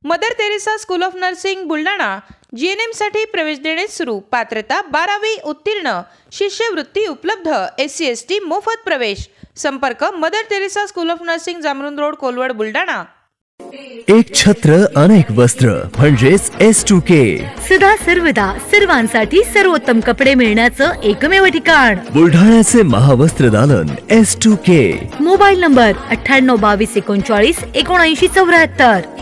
Mother Teresa school of nursing Buldhana GNM साठी प्रवेश देणे सुरू। पात्रता 12वी उत्तीर्ण, शिष्यवृत्ती उपलब्ध, SC ST मोफत प्रवेश। संपर्क Mother Teresa school of nursing, Jamrun road, Kolwad, Buldhana. एक छत्र अनेक वस्त्र म्हणजेच S2K। सदा सर्वदा सर्वांसाठी सर्वोत्तम कपडे मिळण्याचं एकमेव ठिकाण बुलढाण्याचे महावस्त्र दालन S2K। Mobile number 98 22 39 79 74।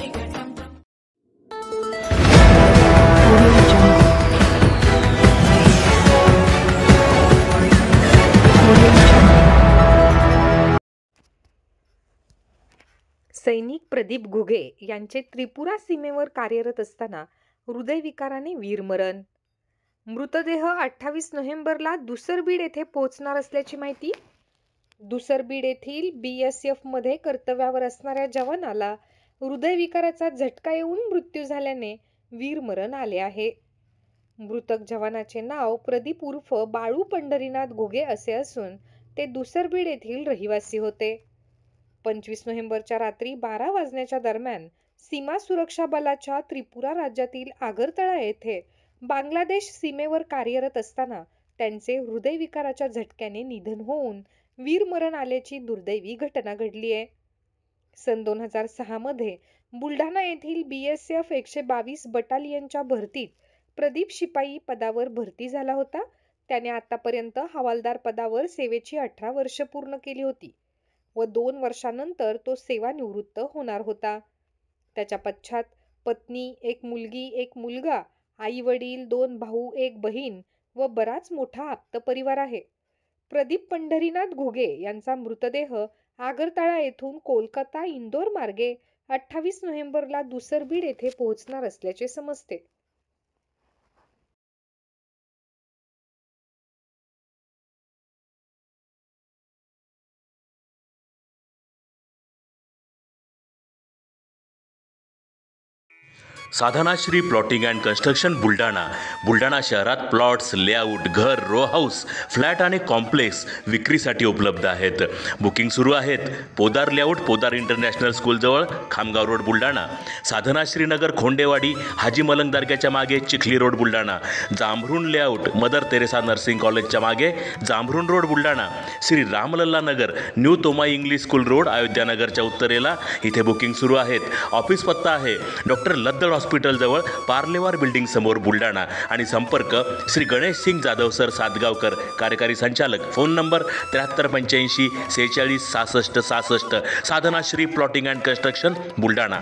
सैनिक प्रदीप घुगे यांचे त्रिपुरा सीमेवर कार्यरत असताना हृदयविकाराने वीरमरण। मृतदेह 28 नोव्हेंबरला दुसरबीड येथे पोहोचणार असल्याची माहिती। दुसरबीड येथील BSF मध्ये कर्तव्यावर असणाऱ्या जवानाला हृदयविकाराचा झटका येऊन मृत्यू झाल्याने वीरमरण आले आहे। मृतक जवानाचे नाव प्रदीप उर्फ बाळू पंढरीनाथ घुगे असे असून ते दुसरबीड येथील रहिवासी होते। 25 नोव्हेंबरच्या रात्री 12 वाजण्याच्या दरम्यान सीमा सुरक्षा बलाच्या त्रिपुरा राज्यातील आगरतळा येथे बांगलादेश सीमेवर कार्यरत असताना त्यांचे हृदयविकाराच्या झटक्याने निधन होऊन वीरमरण आल्याची दुर्दैवी घटना घडली आहे। सन 2006 मध्ये बुलढाणा येथील BSF 122 बटालियनच्या भरतीत प्रदीप शिपाई पदावर भरती झाला होता। त्याने आतापर्यंत हवालदार पदावर सेवेची 18 वर्ष पूर्ण केली होती व 2 वर्षानंतर तो सेवानिवृत्त होणार होता। त्याच्या पश्चात पत्नी, एक मुलगी, एक मुलगा, आई वडील, 2 भाऊ, 1 बहीण व बराच मोठा आप्त परिवार आहे। प्रदीप पंढरीनाथ घुगे यांचा मृतदेह आगरतळा येथून कोलकाता इंदोर मार्गे 28 नोव्हेंबरला दुसरबीड येथे पोहोचणार असल्याचे समजते। Sadhana Shri plotting and construction Buldhana शहरात प्लॉट्स, लेआउट, घर, रो हाऊस, फ्लॅट आणि कॉम्प्लेक्स विक्रीसाठी उपलब्ध आहेत। बुकिंग सुरू आहेत। पोदार लेआउट, पोदार इंटरनॅशनल स्कूलजवळ, खामगाव रोड, बुलढाणा। साधना श्रीनगर, खोंडेवाडी, हाजी मलंग दर्ग्याच्या मागे, Chikhli road, Buldhana. Jambhrun layout, Mother Teresa nursing कॉलेजच्या मागे, Jambhrun road, Buldhana. Shri Ramlalla Nagar, new Tomai English school road, Ayodhya नगरच्या उत्तरेला, इथे बुकिंग सुरू आहेत। ऑफिस पत्ता आहे डॉक्टर लद्दड हॉस्पिटल जवळ, पार्लेवार बिल्डिंग समोर, बुलढाणा। आणि संपर्क श्री गणेश सिंग जाधव सर सातगावकर, कार्यकारी संचालक। Phone number 7385 46 66 66। Sadhana Shri plotting and construction, Buldhana.